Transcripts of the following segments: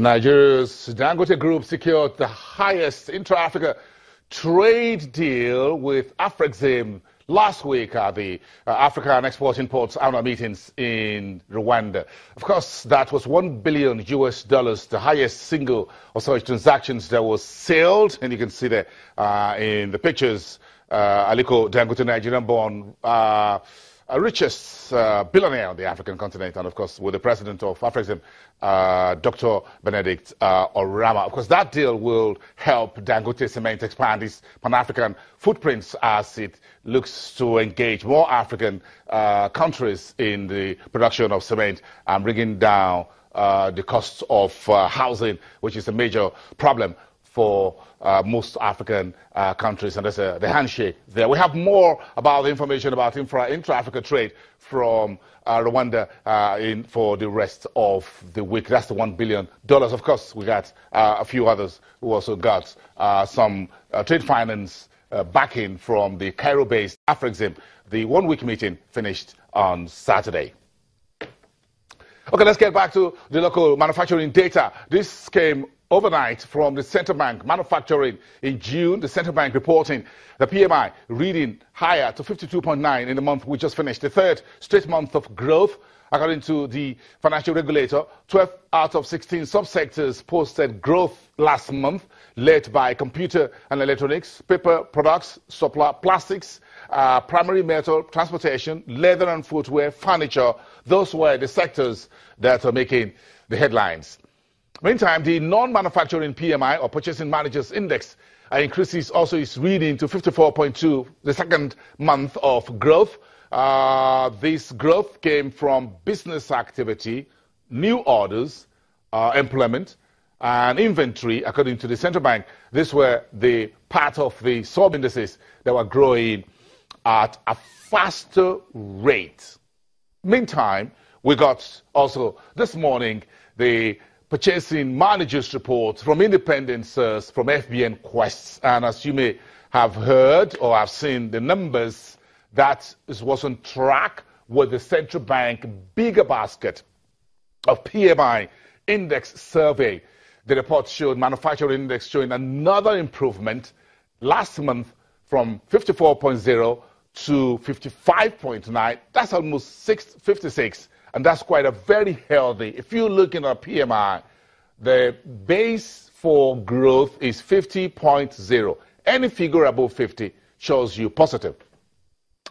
Nigeria's Dangote Group secured the highest intra-Africa trade deal with AFREXIM last week at the African Export-Imports annual meetings in Rwanda. Of course, that was $1 billion, the highest single of such transactions that was sailed. And you can see there in the pictures, Aliko Dangote, Nigerian-born, richest billionaire on the African continent, and of course with the president of AFREXIM, Dr. Benedict Orama. Of course, that deal will help Dangote Cement expand its Pan-African footprints as it looks to engage more African countries in the production of cement and bringing down the costs of housing, which is a major problem for most African countries, and there's the handshake there. We have more about the information about intra-Africa trade from Rwanda for the rest of the week. That's the $1 billion. Of course, we got a few others who also got some trade finance backing from the Cairo-based AFREXIM. The one-week meeting finished on Saturday. Okay, let's get back to the local manufacturing data. This came overnight from the central bank. Manufacturing in June, the central bank reporting the PMI reading higher to 52.9 in the month we just finished, the third straight month of growth. According to the financial regulator, 12 out of 16 subsectors posted growth last month, led by computer and electronics, paper products, supply, plastics, primary metal, transportation, leather and footwear, furniture. Those were the sectors that are making the headlines. Meantime, the non-manufacturing PMI, or Purchasing Managers Index, increases also its reading to 54.2, the second month of growth. This growth came from business activity, new orders, employment, and inventory. According to the central bank, these were the part of the sub-indices that were growing at a faster rate. Meantime, we got also this morning the Purchasing Managers report from independent source from FBN Quests, and as you may have heard or have seen the numbers, that was on track with the central bank bigger basket of PMI index survey. The report showed manufacturing index showing another improvement last month from 54.0 to 55.9. That's almost 56. And that's quite a very healthy. If you look in our PMI, the base for growth is 50.0. Any figure above 50 shows you positive.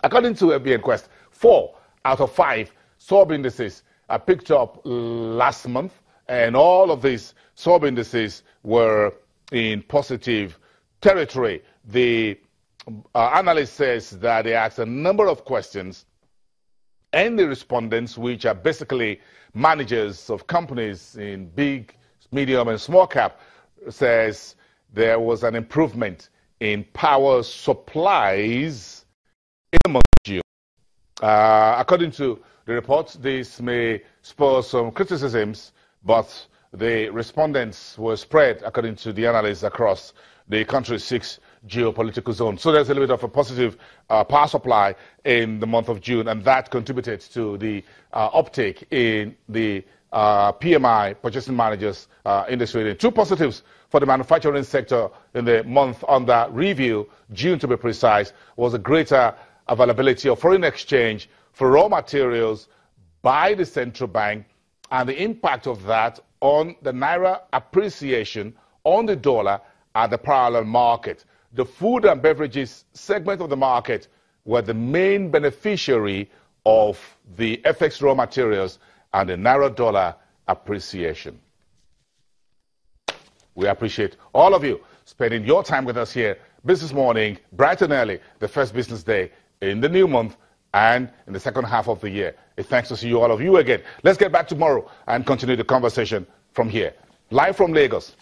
According to FBN Quest, 4 out of 5 sub-indices picked up last month, and all of these sub-indices were in positive territory. The analyst says that they asked a number of questions, and the respondents, which are basically managers of companies in big, medium, and small cap, says there was an improvement in power supplies in the month of June. According to the report, this may spur some criticisms, but the respondents were spread, according to the analysts, across the country's 6 geopolitical zones. So there's a little bit of a positive power supply in the month of June, and that contributed to the uptake in the PMI, Purchasing Managers Index rating. 2 positives for the manufacturing sector in the month under review, June to be precise, was a greater availability of foreign exchange for raw materials by the central bank, and the impact of that on the naira appreciation on the dollar at the parallel market. The food and beverages segment of the market were the main beneficiary of the FX raw materials and the naira-dollar appreciation. We appreciate all of you spending your time with us here this morning, bright and early, the first business day in the new month and in the second half of the year. It's thanks to see you, all of you again. Let's get back tomorrow and continue the conversation from here. Live from Lagos.